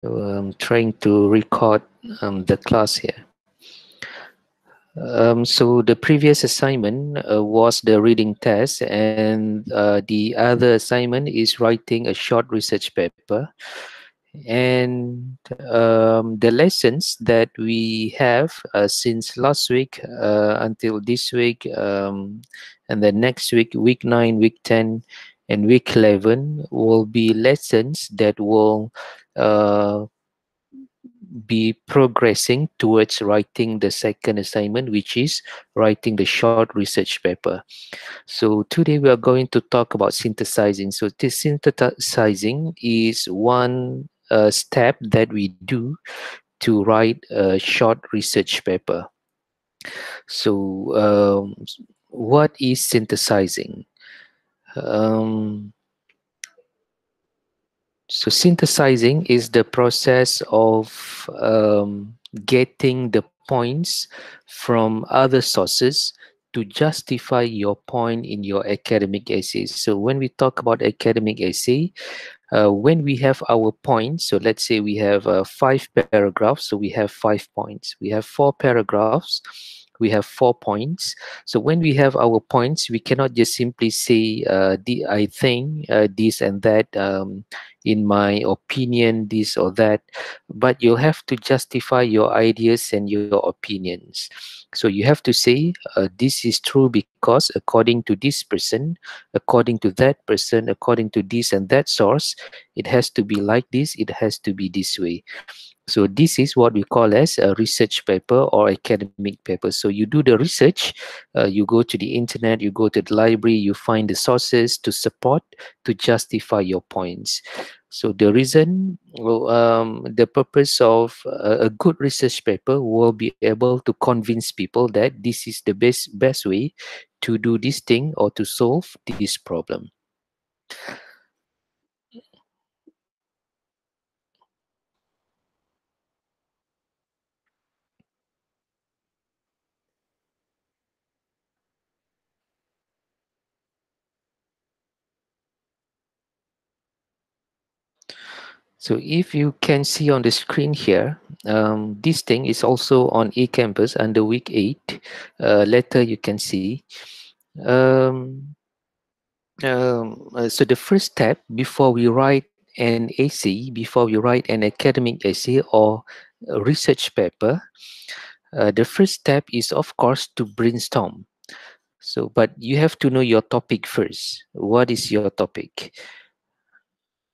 So I'm trying to record the class here. So the previous assignment was the reading test, and the other assignment is writing a short research paper. And the lessons that we have since last week until this week, and then next week, week 9, week 10, and week 11 will be lessons that will uh, be progressing towards writing the second assignment, which is writing the short research paper. So today we are going to talk about synthesizing. So this synthesizing is one step that we do to write a short research paper. So what is synthesizing? Um, So synthesizing is the process of getting the points from other sources to justify your point in your academic essays. So when we talk about academic essay, when we have our points, so let's say we have 5 paragraphs, so we have 5 points. We have 4 paragraphs, we have 4 points. So when we have our points, we cannot just simply say, I think this and that, in my opinion, this or that, but you'll have to justify your ideas and your opinions. So you have to say, this is true because according to this person, according to that person, according to this and that source, it has to be like this, it has to be this way. So this is what we call as a research paper or academic paper. So you do the research, you go to the internet, you go to the library, you find the sources to support, to justify your points. So the reason, the purpose of a good research paper will be able to convince people that this is the best way to do this thing or to solve this problem. So if you can see on the screen here, this thing is also on eCampus under week 8. Later you can see. Um, so the first step before we write an essay, before we write an academic essay or a research paper, the first step is of course to brainstorm. So, but you have to know your topic first. What is your topic?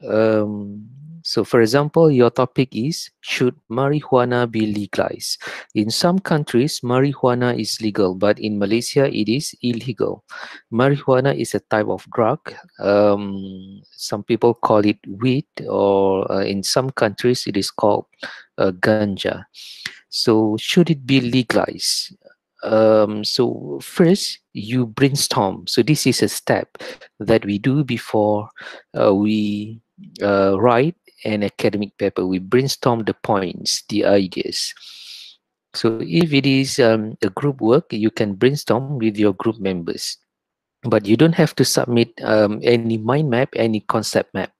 Um, so, for example, your topic is, should marijuana be legalized? In some countries, marijuana is legal, but in Malaysia, it is illegal. Marijuana is a type of drug. Some people call it weed, or in some countries, it is called ganja. So, should it be legalized? So first you brainstorm. So this is a step that we do before we write an academic paper. We brainstorm the points, the ideas. So if it is a group work, you can brainstorm with your group members, but you don't have to submit any mind map, any concept map.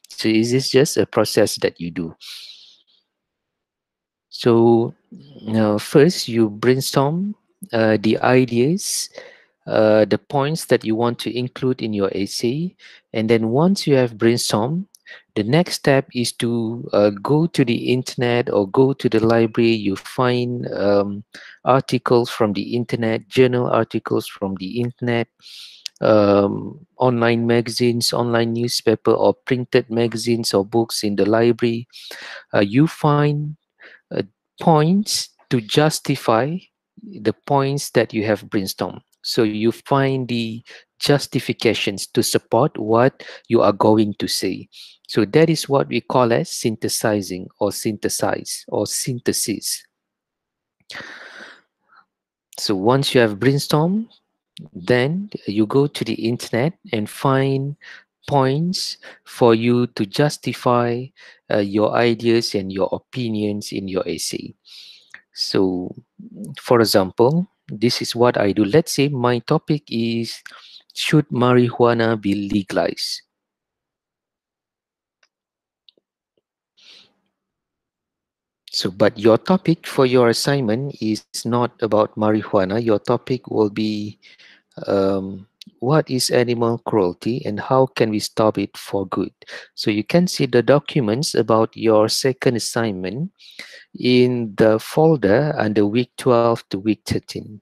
So this is just a process that you do. So first you brainstorm the ideas, the points that you want to include in your essay. And then once you have brainstormed, the next step is to go to the internet or go to the library. You find articles from the internet, journal articles from the internet, online magazines, online newspaper, or printed magazines or books in the library. You find uh, points to justify the points that you have brainstormed. So you find the justifications to support what you are going to say. So that is what we call as synthesizing or synthesize or synthesis. So once you have brainstormed, then you go to the internet and find points for you to justify your ideas and your opinions in your essay. So, for example, this is what I do. Let's say my topic is, should marijuana be legalized? So, but your topic for your assignment is not about marijuana. Your topic will be um, what is animal cruelty and how can we stop it for good. So you can see the documents about your second assignment in the folder under week 12 to week 13.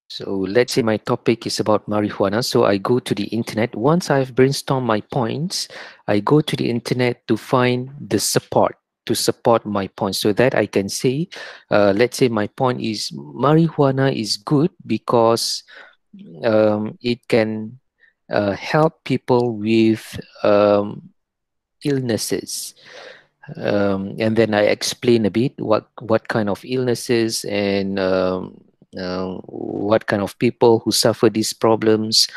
So let's say my topic is about marijuana. So I go to the internet. Once I've brainstormed my points, I go to the internet to find the support to support my point so that I can say, let's say my point is marijuana is good because it can help people with illnesses, and then I explain a bit what kind of illnesses and what kind of people who suffer these problems,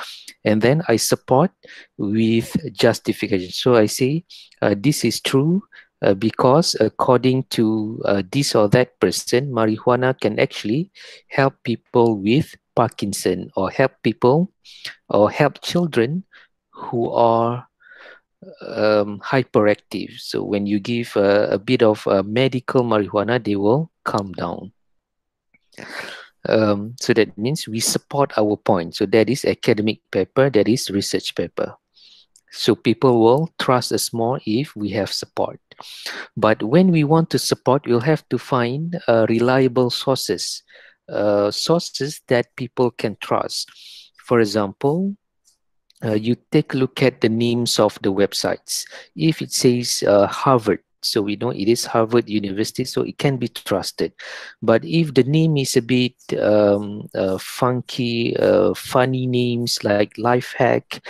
and then I support with justification. So I say this is true because according to this or that person, marijuana can actually help people with Parkinson or help people or help children who are hyperactive. So when you give a bit of medical marijuana, they will calm down. So that means we support our point. So that is academic paper, that is research paper. So people will trust us more if we have support. But when we want to support, we'll have to find reliable sources, sources that people can trust. For example, you take a look at the names of the websites. If it says Harvard, so we know it is Harvard University, so it can be trusted. But if the name is a bit funky, funny names like Lifehack,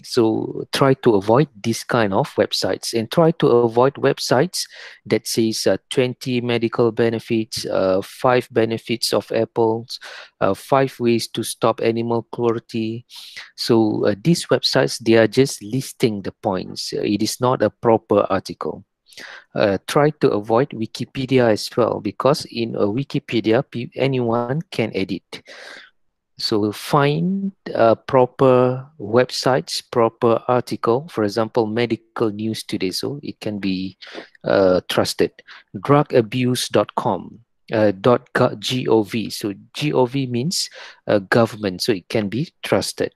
so try to avoid this kind of websites and try to avoid websites that says 20 medical benefits, 5 benefits of apples, 5 ways to stop animal cruelty. So these websites, they are just listing the points. It is not a proper article. Try to avoid Wikipedia as well, because in a Wikipedia, anyone can edit. So find proper websites, proper article. For example, medical news today, so it can be trusted. Drugabuse.com. .gov. So gov means government, so it can be trusted.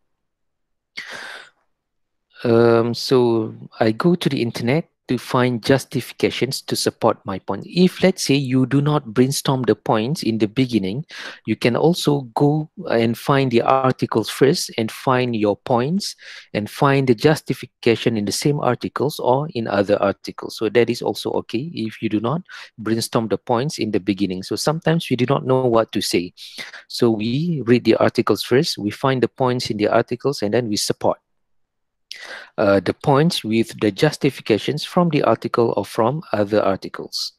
So I go to the internet to find justifications to support my point. If let's say you do not brainstorm the points in the beginning, you can also go and find the articles first and find your points and find the justification in the same articles or in other articles. So that is also okay if you do not brainstorm the points in the beginning. So sometimes we do not know what to say. So we read the articles first, we find the points in the articles, and then we support the points with the justifications from the article or from other articles.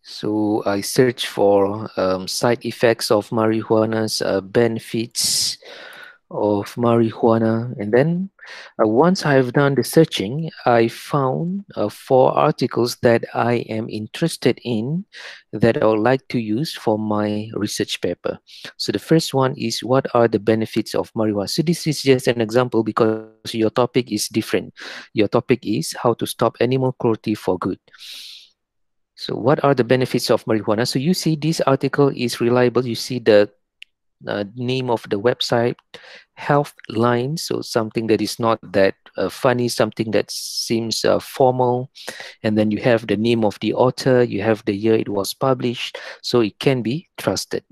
So I search for side effects of marijuana's benefits of marijuana, and then once I've done the searching, I found 4 articles that I am interested in that I would like to use for my research paper. So the first one is what are the benefits of marijuana. So this is just an example because your topic is different. Your topic is how to stop animal cruelty for good. So what are the benefits of marijuana? So you see this article is reliable. You see the name of the website, health line, so something that is not that funny, something that seems formal, and then you have the name of the author, you have the year it was published, so it can be trusted.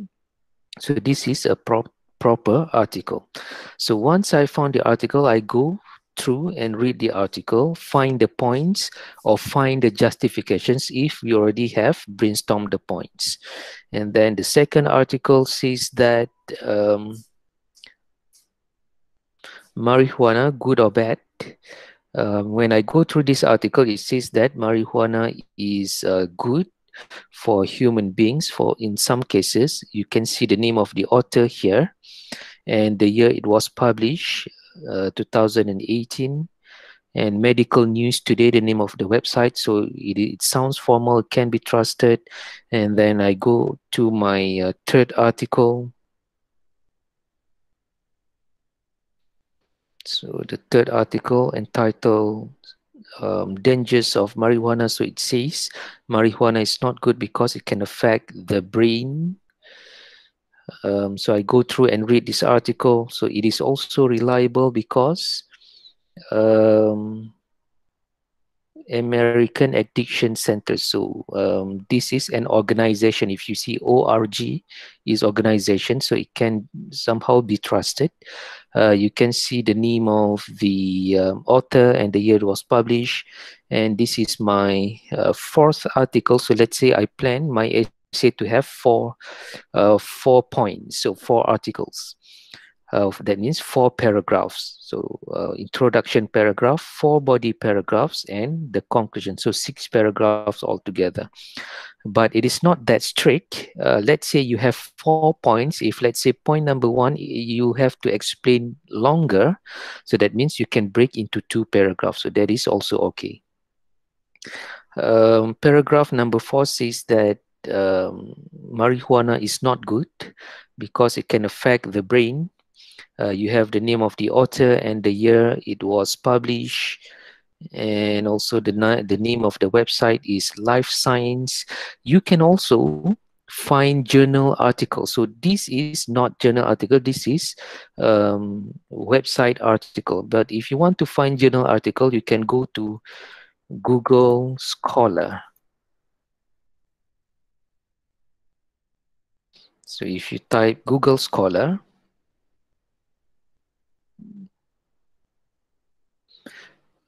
So this is a proper article. So once I found the article, I go through and read the article, find the points or find the justifications if we already have brainstormed the points. And then the second article says that marijuana, good or bad. When I go through this article, it says that marijuana is good for human beings. For in some cases, you can see the name of the author here and the year it was published, 2018. And medical news today, the name of the website, so it sounds formal, it can be trusted. And then I go to my third article. So the third article entitled Dangers of Marijuana. So it says marijuana is not good because it can affect the brain. So I go through and read this article. So it is also reliable because um, American Addiction Center. So this is an organization. If you see ORG is organization, so it can somehow be trusted. You can see the name of the author and the year it was published. And this is my fourth article. So let's say I plan my essay to have 4 points, so 4 articles. That means 4 paragraphs. So introduction paragraph, 4 body paragraphs, and the conclusion. So 6 paragraphs altogether. But it is not that strict. Let's say you have 4 points. If let's say point number one, you have to explain longer. So that means you can break into 2 paragraphs. So that is also okay. Paragraph number 4 says that marijuana is not good because it can affect the brain. You have the name of the author and the year it was published, and also the name of the website is Life Science. You can also find journal articles. So this is not journal article, this is website article. But if you want to find journal article, you can go to Google Scholar. So if you type Google Scholar,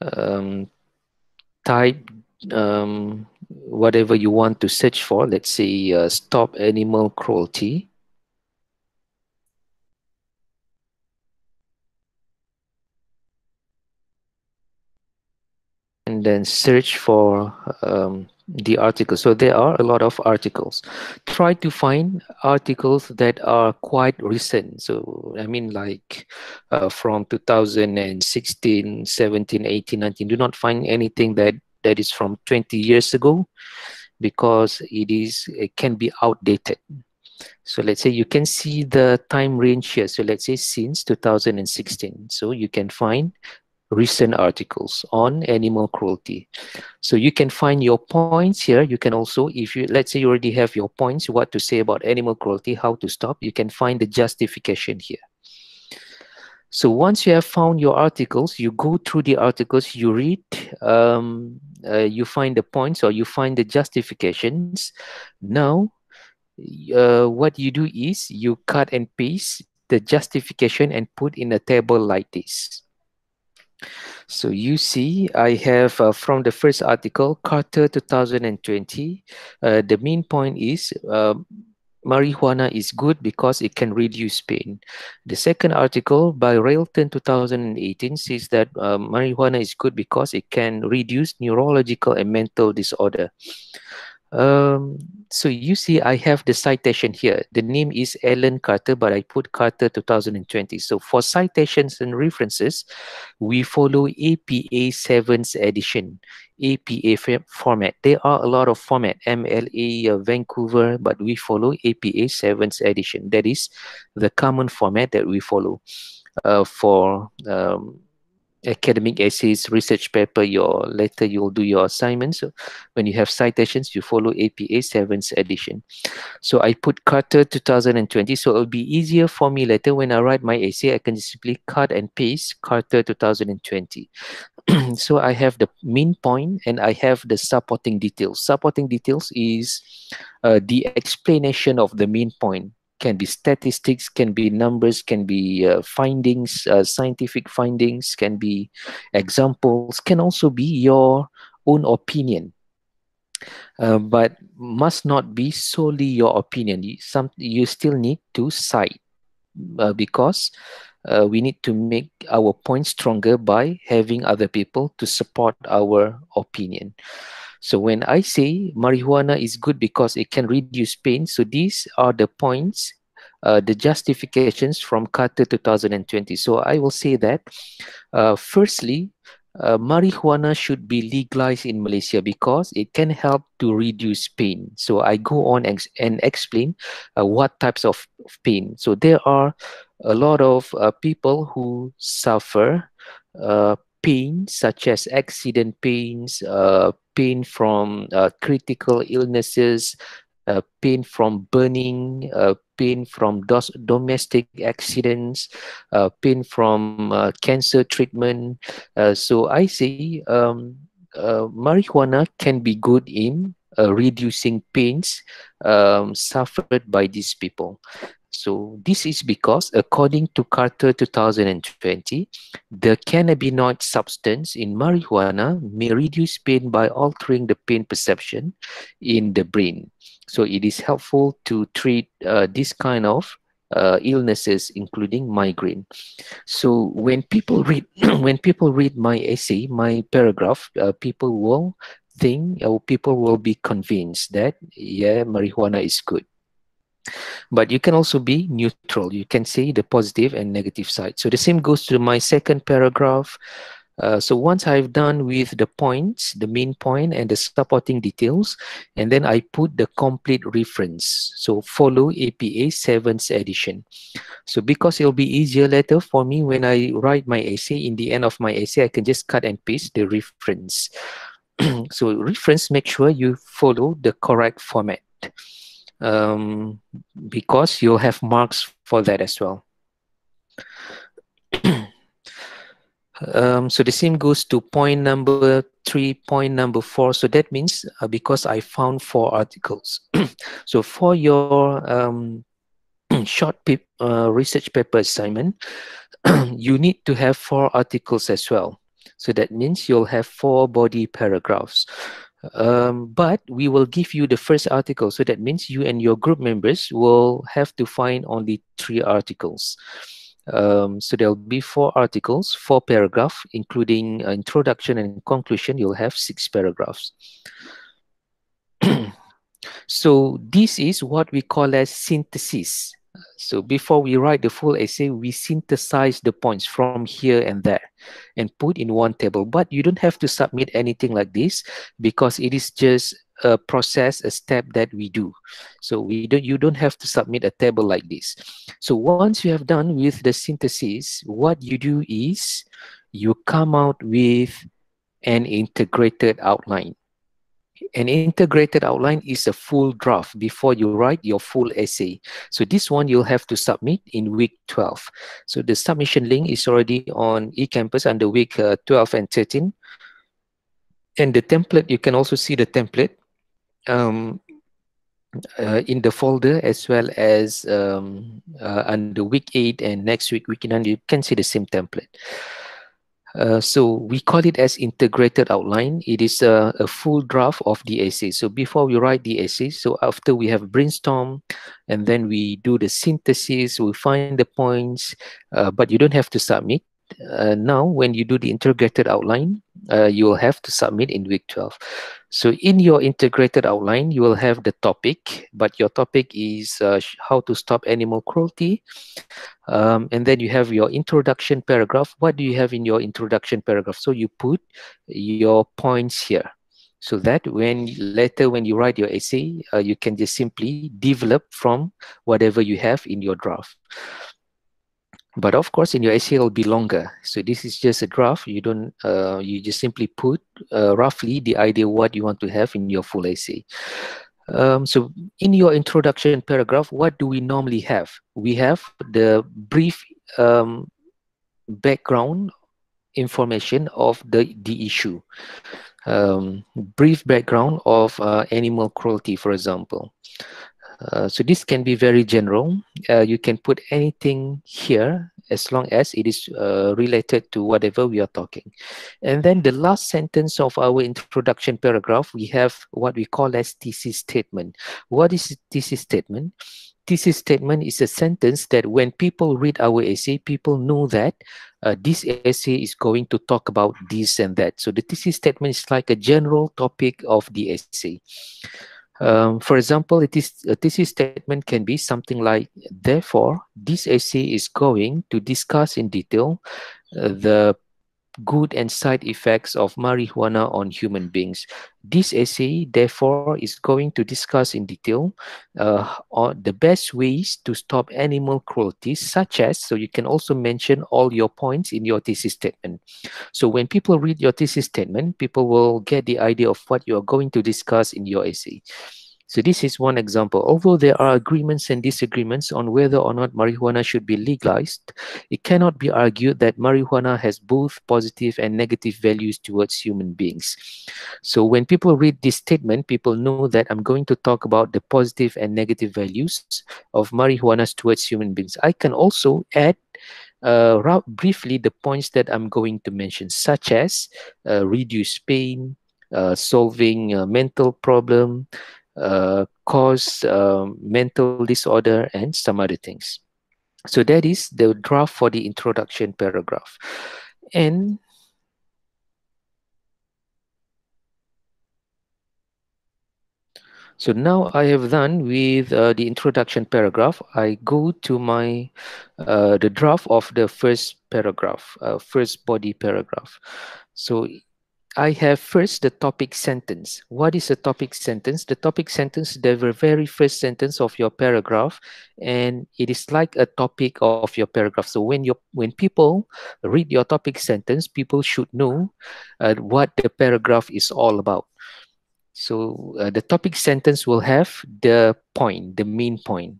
um, type whatever you want to search for. Let's say stop animal cruelty. And then search for the article. So there are a lot of articles. Try to find articles that are quite recent. So I mean like from 2016, 17, 18, 19. Do not find anything that is from 20 years ago, because it can be outdated. So let's say you can see the time range here. So let's say since 2016. So you can find recent articles on animal cruelty. So you can find your points here. You can also, if you, let's say you already have your points, what to say about animal cruelty, how to stop, you can find the justification here. So once you have found your articles, you go through the articles, you read, you find the points or you find the justifications. Now, what you do is you cut and paste the justification and put in a table like this. So you see, I have from the first article, Carter 2020, the main point is marijuana is good because it can reduce pain. The second article by Railton 2018 says that marijuana is good because it can reduce neurological and mental disorder. So you see, I have the citation here. The name is Alan Carter, but I put Carter 2020. So for citations and references, we follow APA 7th edition, APA format. There are a lot of format, MLA, Vancouver, but we follow APA 7th edition. That is the common format that we follow for academic essays, research paper, your later you'll do your assignments. So when you have citations, you follow APA 7th edition. So I put Carter 2020. So it'll be easier for me later when I write my essay. I can simply cut and paste Carter 2020. So I have the main point and I have the supporting details. Supporting details is the explanation of the main point. Can be statistics, can be numbers, can be findings, scientific findings, can be examples, can also be your own opinion. But must not be solely your opinion. You still need to cite because we need to make our point stronger by having other people to support our opinion. So when I say marijuana is good because it can reduce pain, so these are the points, the justifications from Carter 2020. So I will say that firstly, marijuana should be legalized in Malaysia because it can help to reduce pain. So I go on and explain what types of pain. So there are a lot of people who suffer pain, such as accident pains, pain from critical illnesses, pain from burning, pain from domestic accidents, pain from cancer treatment. So I say marijuana can be good in reducing pains suffered by these people. So this is because, according to Carter 2020, the cannabinoid substance in marijuana may reduce pain by altering the pain perception in the brain. So it is helpful to treat this kind of illnesses, including migraine. So when people read when people read my essay, my paragraph, people will think, or people will be convinced that yeah, marijuana is good. But you can also be neutral. You can say the positive and negative side. So the same goes to my second paragraph. So once I've done with the points, the main point and the supporting details, and then I put the complete reference. So follow APA 7th edition. So because it'll be easier later for me when I write my essay, in the end of my essay, I can just cut and paste the reference. So reference, make sure you follow the correct format, um, because you'll have marks for that as well. So the same goes to point number 3, point number 4. So that means because I found 4 articles. So for your research paper assignment, you need to have 4 articles as well. So that means you'll have 4 body paragraphs. But we will give you the first article. So that means you and your group members will have to find only 3 articles. So there'll be 4 articles, 4 paragraphs, including introduction and conclusion. You'll have 6 paragraphs. So this is what we call as synthesis. So before we write the full essay, we synthesize the points from here and there and put in one table. But you don't have to submit anything like this, because it is just a process, a step that we do. So you don't have to submit a table like this. So once you have done with the synthesis, what you do is you come out with an integrated outline. An integrated outline is a full draft before you write your full essay. So this one you'll have to submit in week 12. So the submission link is already on eCampus under week 12 and 13. And the template, you can also see the template in the folder, as well as under week 8 and next week 9, you can see the same template. So we call it as integrated outline. It is a full draft of the essay. So before we write the essay, so after we have brainstorm, and then we do the synthesis, we find the points, but you don't have to submit. Now, when you do the integrated outline, you will have to submit in week 12. So in your integrated outline, you will have the topic, but your topic is how to stop animal cruelty. And then you have your introduction paragraph. What do you have in your introduction paragraph? So you put your points here, so that later when you write your essay, you can just simply develop from whatever you have in your draft. But of course, in your essay, it'll be longer. So this is just a draft. You don't. You just simply put roughly the idea what you want to have in your full essay. So in your introduction paragraph, what do we normally have? We have the brief background information of the issue. Brief background of animal cruelty, for example. So this can be very general. You can put anything here as long as it is related to whatever we are talking. And then the last sentence of our introduction paragraph, we have what we call as thesis statement. What is a thesis statement? Thesis statement is a sentence that when people read our essay, people know that this essay is going to talk about this and that. So the thesis statement is like a general topic of the essay. For example, a thesis statement can be something like, therefore, this essay is going to discuss in detail the good and side effects of marijuana on human beings. This essay, therefore, is going to discuss in detail on the best ways to stop animal cruelty, such as, so you can also mention all your points in your thesis statement. So when people read your thesis statement, people will get the idea of what you are going to discuss in your essay. So this is one example. Although there are agreements and disagreements on whether or not marijuana should be legalized, it cannot be argued that marijuana has both positive and negative values towards human beings. So when people read this statement, people know that I'm going to talk about the positive and negative values of marijuana towards human beings. I can also add briefly the points that I'm going to mention, such as reduce pain, solving mental problem, cause mental disorder, and some other things. So that is the draft for the introduction paragraph. And so now I have done with the introduction paragraph. I go to my the draft of the first paragraph, first body paragraph. So I have first the topic sentence. What is a topic sentence? The topic sentence, the very first sentence of your paragraph, and it is like a topic of your paragraph. So when people read your topic sentence, people should know what the paragraph is all about. So the topic sentence will have the point, the main point.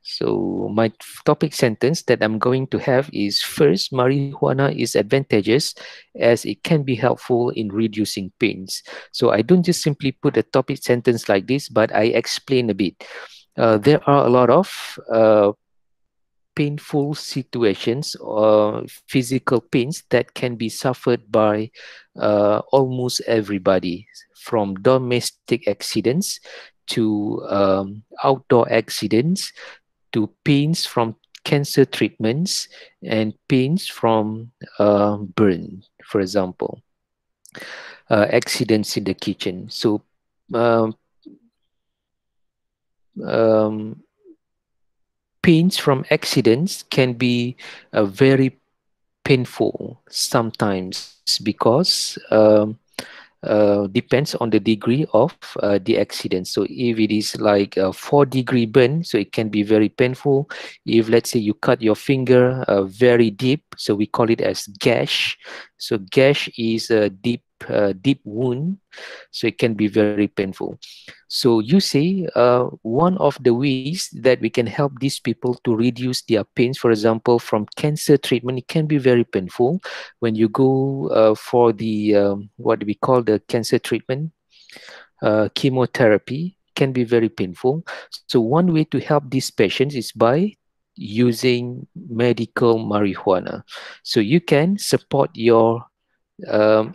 So my topic sentence that I'm going to have is: first, marijuana is advantageous as it can be helpful in reducing pains. So I don't just simply put a topic sentence like this, but I explain a bit. There are a lot of painful situations or physical pains that can be suffered by almost everybody, from domestic accidents to outdoor accidents to pains from cancer treatments and pains from burn, for example, accidents in the kitchen. So um, um, pains from accidents can be very painful sometimes because depends on the degree of the accident. So if it is like a 4-degree burn, so it can be very painful. If let's say you cut your finger very deep, so we call it as gash. So gash is a deep wound, so it can be very painful. So you say one of the ways that we can help these people to reduce their pains, for example, from cancer treatment, it can be very painful when you go for the what we call the cancer treatment, chemotherapy can be very painful. So one way to help these patients is by using medical marijuana. So you can support your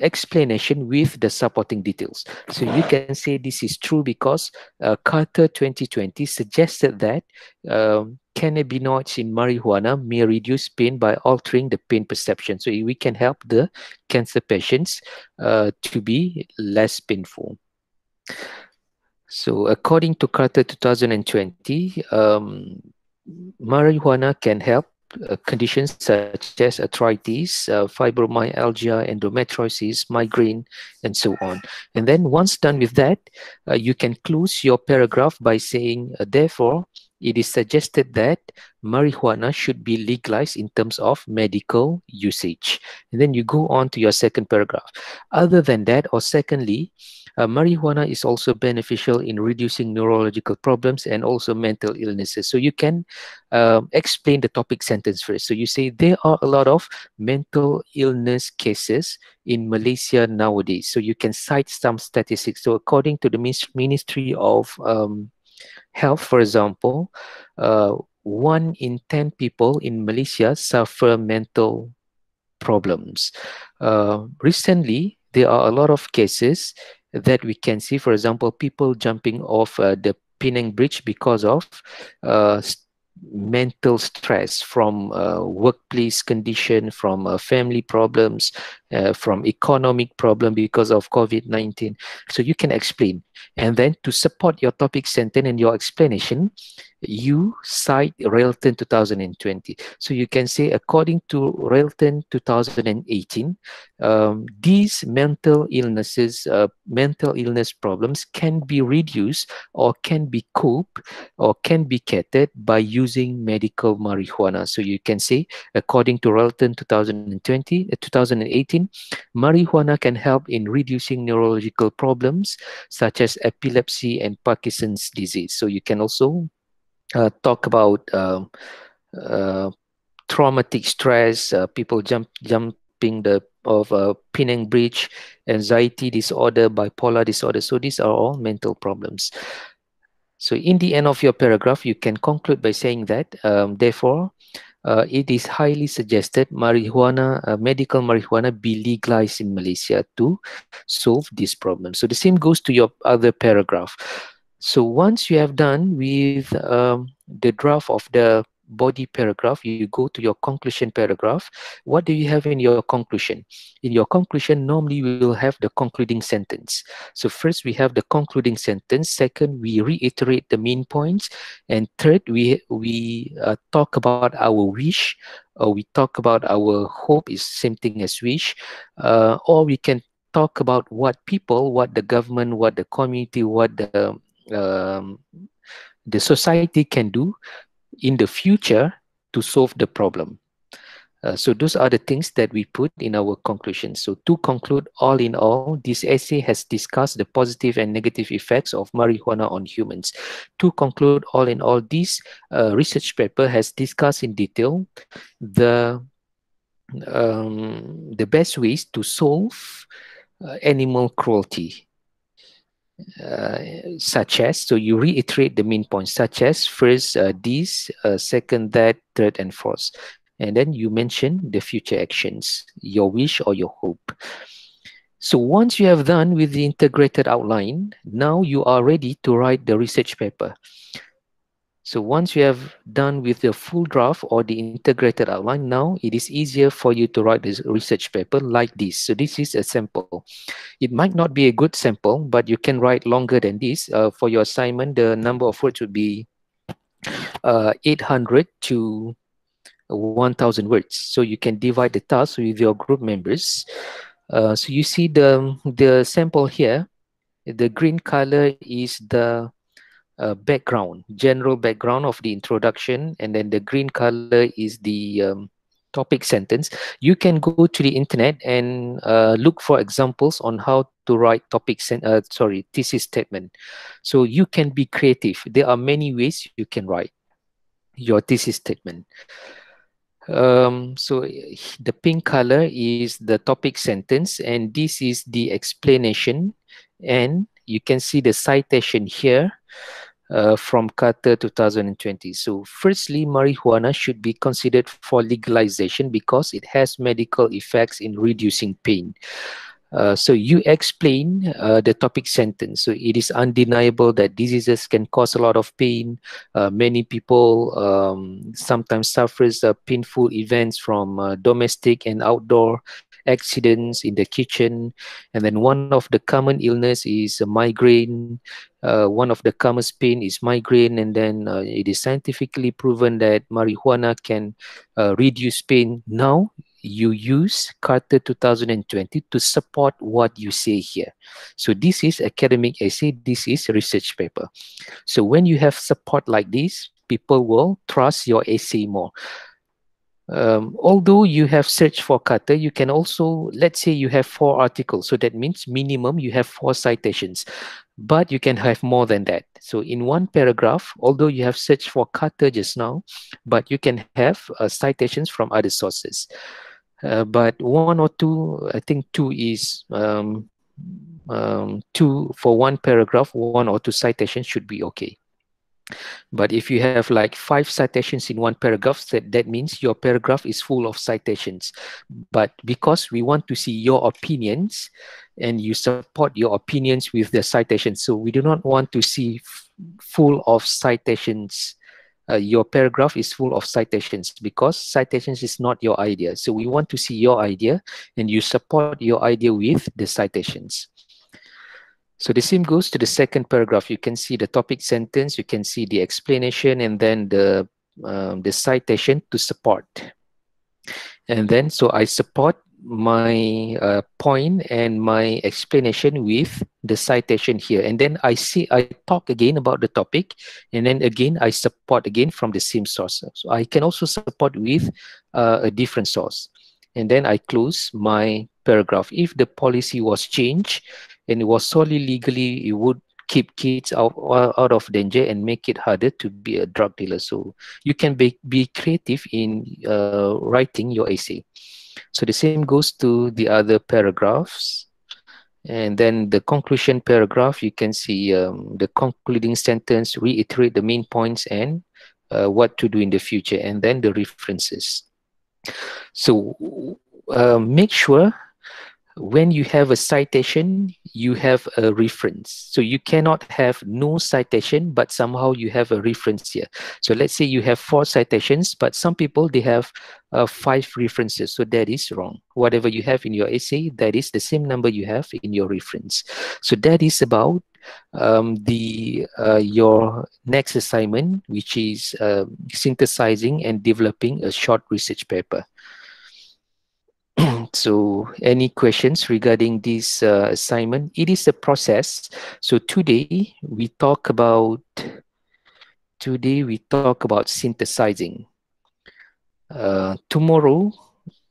explanation with the supporting details. So you can say this is true because Carter 2020 suggested that cannabinoids in marijuana may reduce pain by altering the pain perception. So we can help the cancer patients to be less painful. So according to Carter 2020, marijuana can help conditions such as arthritis, fibromyalgia, endometriosis, migraine, and so on. And then once done with that, you can close your paragraph by saying, therefore, it is suggested that marijuana should be legalized in terms of medical usage. And then you go on to your second paragraph. Other than that, or secondly, marijuana is also beneficial in reducing neurological problems and also mental illnesses. So you can explain the topic sentence first. So you say there are a lot of mental illness cases in Malaysia nowadays. So you can cite some statistics. So according to the Ministry of Health, for example, 1 in 10 people in Malaysia suffer mental problems. Recently, there are a lot of cases that we can see, for example, people jumping off the Penang Bridge because of mental stress from workplace condition, from family problems, from economic problem because of COVID-19. So you can explain. And then to support your topic sentence and your explanation, you cite Railton 2020. So you can say, according to Railton 2018, these mental illness problems can be reduced or can be coped or can be catered by using medical marijuana. So you can say, according to Railton 2018, marijuana can help in reducing neurological problems such as epilepsy and Parkinson's disease. So you can also talk about uh, traumatic stress, people jumping the of Penang Bridge, anxiety disorder, bipolar disorder. So these are all mental problems. So in the end of your paragraph, you can conclude by saying that, therefore, it is highly suggested medical marijuana be legalized in Malaysia to solve this problem. So the same goes to your other paragraph. So once you have done with the draft of the body paragraph, you go to your conclusion paragraph. What do you have in your conclusion? In your conclusion, normally we will have the concluding sentence. So first we have the concluding sentence. Second, we reiterate the main points. And third, we talk about our wish, or we talk about our hope is same thing as wish, or we can talk about what people, what the government, what the community, what um, the society can do in the future to solve the problem. So those are the things that we put in our conclusion. So to conclude, all in all, this essay has discussed the positive and negative effects of marijuana on humans. To conclude, all in all, this research paper has discussed in detail the best ways to solve animal cruelty. Such as, so you reiterate the main points, such as first this, second that, third and fourth. And then you mention the future actions, your wish or your hope. So once you have done with the integrated outline, now you are ready to write the research paper. So once you have done with the full draft or the integrated outline, now it is easier for you to write this research paper like this. So this is a sample. It might not be a good sample, but you can write longer than this. For your assignment, the number of words would be 800 to 1,000 words. So you can divide the task with your group members. So you see the sample here. The green color is the background, general background of the introduction, and then the green color is the topic sentence. You can go to the internet and look for examples on how to write thesis statement. So you can be creative. There are many ways you can write your thesis statement. So the pink color is the topic sentence, and this is the explanation, and you can see the citation here. From Carter 2020. So firstly, marijuana should be considered for legalization because it has medical effects in reducing pain. So you explain the topic sentence. So it is undeniable that diseases can cause a lot of pain. Many people sometimes suffers painful events from domestic and outdoor accidents in the kitchen. And then one of the common illness is a migraine. One of the common pain is migraine, and then it is scientifically proven that marijuana can reduce pain. Now you use Carter 2020 to support what you say here. So this is academic essay, this is research paper. So when you have support like this, people will trust your essay more. Although you have searched for Carter, you can also, let's say you have 4 articles. So that means minimum you have 4 citations, but you can have more than that. So in one paragraph, although you have searched for Carter just now, but you can have citations from other sources. But 1 or 2, I think 2 is 2 for one paragraph, 1 or 2 citations should be okay. But if you have like 5 citations in one paragraph, that means your paragraph is full of citations. But because we want to see your opinions and you support your opinions with the citations, so we do not want to see full of citations. Your paragraph is full of citations because citations is not your idea. So we want to see your idea and you support your idea with the citations. So the same goes to the second paragraph. You can see the topic sentence, you can see the explanation, and then the citation to support. And then, so I support my point and my explanation with the citation here. And then I talk again about the topic, and then again, I support again from the same source. So I can also support with a different source. And then I close my paragraph. If the policy was changed and it was solely legally, it would keep kids out of danger and make it harder to be a drug dealer. So you can be creative in writing your essay. So the same goes to the other paragraphs. And then the conclusion paragraph, you can see the concluding sentence, reiterate the main points and what to do in the future, and then the references. So make sure when you have a citation, you have a reference. So you cannot have no citation, but somehow you have a reference here. So let's say you have 4 citations, but some people, they have 5 references. So that is wrong. Whatever you have in your essay, that is the same number you have in your reference. So that is about the your next assignment, which is synthesizing and developing a short research paper. So any questions regarding this assignment? It is a process. So today we talk about synthesizing. Tomorrow,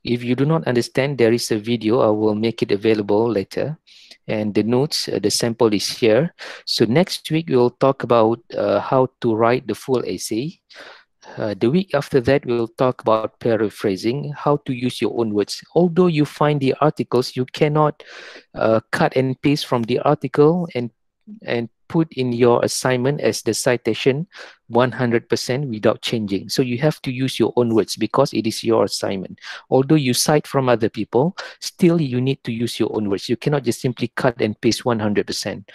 if you do not understand, there is a video. I will make it available later, and the notes, the sample is here. So next week we'll talk about how to write the full essay. The week after that, we'll talk about paraphrasing, how to use your own words. Although you find the articles, you cannot cut and paste from the article and put in your assignment as the citation 100% without changing. So you have to use your own words because it is your assignment. Although you cite from other people, still you need to use your own words. You cannot just simply cut and paste 100%.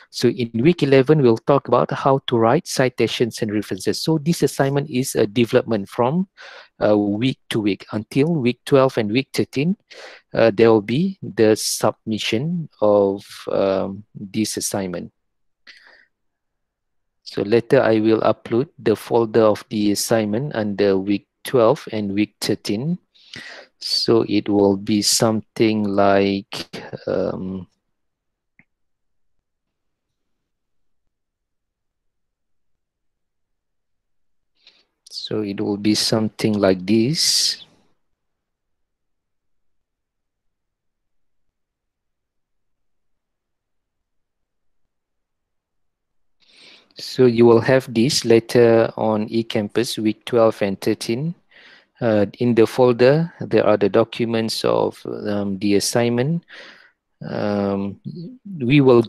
So in week 11, we'll talk about how to write citations and references. So this assignment is a development from week to week until week 12 and week 13. There will be the submission of this assignment. So later I will upload the folder of the assignment under week 12 and week 13. So it will be something like so it will be something like this. So you will have this later on eCampus week 12 and 13. In the folder, there are the documents of the assignment. We will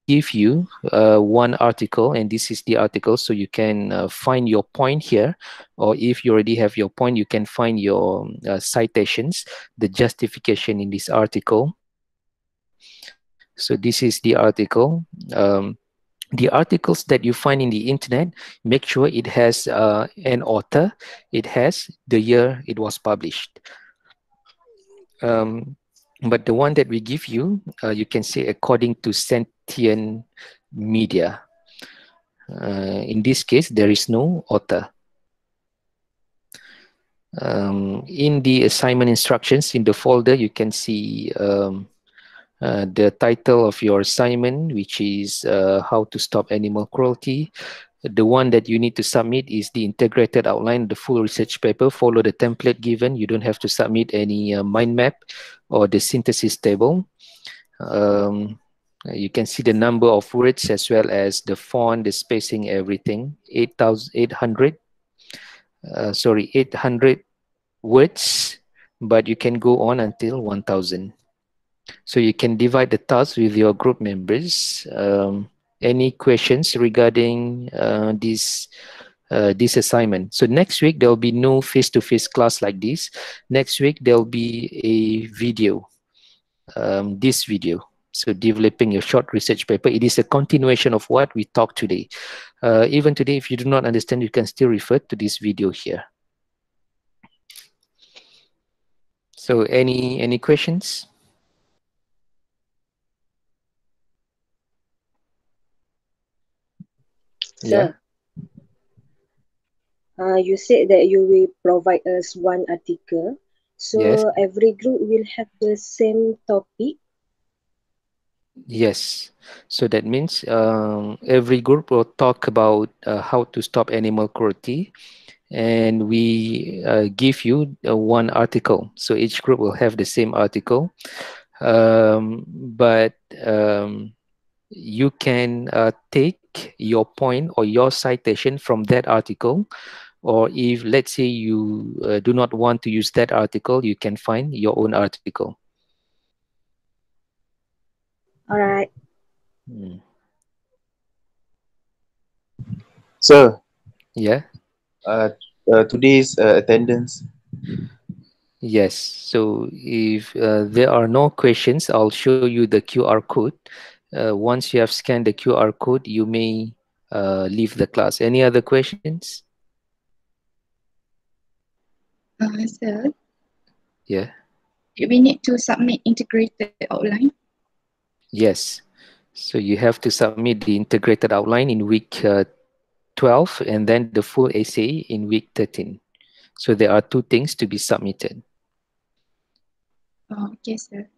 give you one article, and this is the article, so you can find your point here, or if you already have your point, you can find your citations, the justification in this article. So this is the article. The articles that you find in the internet, make sure it has an author, it has the year it was published. But the one that we give you, you can say according to Sentient Media. In this case, there is no author. In the assignment instructions in the folder, you can see the title of your assignment, which is how to stop animal cruelty. The one that you need to submit is the integrated outline, the full research paper. Follow the template given. You don't have to submit any mind map or the synthesis table. You can see the number of words as well as the font, the spacing, everything. 800 words, but you can go on until 1000. So you can divide the task with your group members. Any questions regarding this assignment? So next week, there will be no face-to-face class like this. Next week, there will be a video, this video. So developing your short research paper. It is a continuation of what we talked today. Even today, if you do not understand, you can still refer to this video here. So any questions? Yeah. Sir, you said that you will provide us one article. Yes. So every group will have the same topic. Yes. So that means every group will talk about how to stop animal cruelty, and we give you one article. So each group will have the same article, but you can take your point or your citation from that article, or if let's say you do not want to use that article, you can find your own article. Alright. Mm. Sir, Yeah. uh, today's attendance. Yes. So if there are no questions, I'll show you the QR code. Once you have scanned the QR code, you may leave the class. Any other questions? Sir, Yeah. do we need to submit integrated outline? Yes. So you have to submit the integrated outline in week 12, and then the full essay in week 13. So there are two things to be submitted. Okay, sir.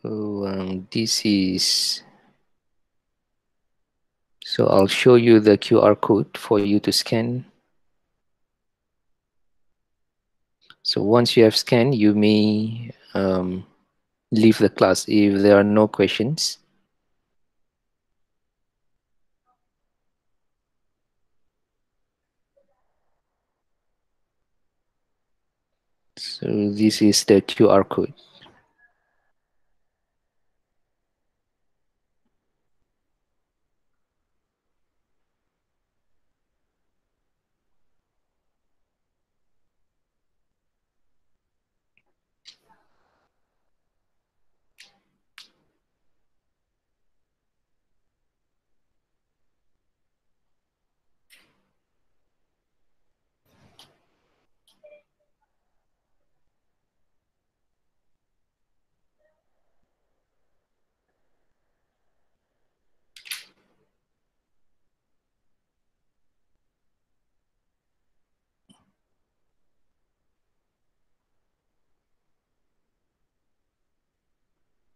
So this is, so I'll show you the QR code for you to scan. So once you have scanned, you may leave the class if there are no questions. So this is the QR code.